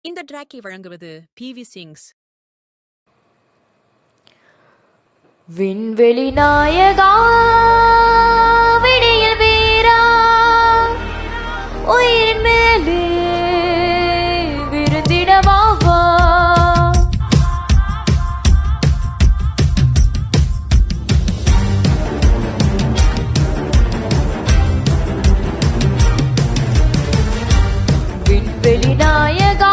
இந்த டிராக்கை வழங்குவது PV சிங்ஸ். விண்வெளி நாயகா விடியல் வீரா உயிரின் மேலே விருந்திடவா வா. விண்வெளி நாயகா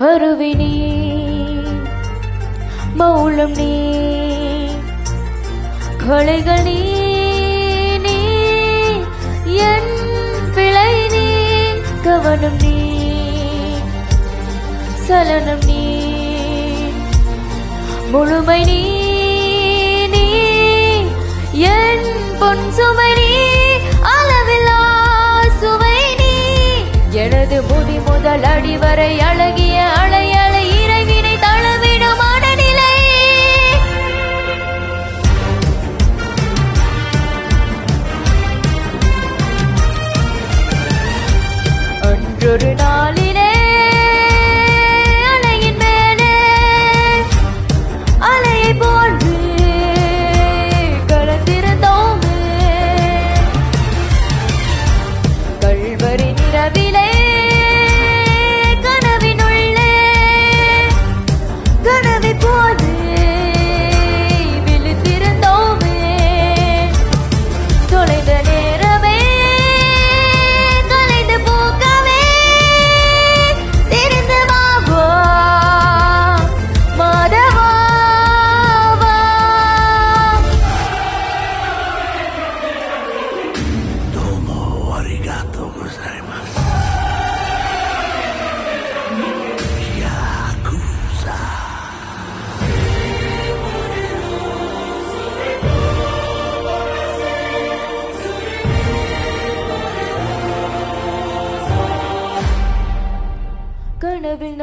அருவி நீ மௌலம் நீ கலைகள் நீ நீ என் பிழை நீ கவனம் நீ சலனம் நீ முழுமை நீ நீ என் பொன் சுமை நீ அளவில்லா சுவை நீ எனது முடி முதல் அடி வரை அழகிய அலை அலை இறைவினை தளவிடும் மனநிலை. அன்றொரு நாளிலே அலையின் மேலே அலையை போன்று கலந்திருந்தோமே கல்வரி நிறவிலே கனவில்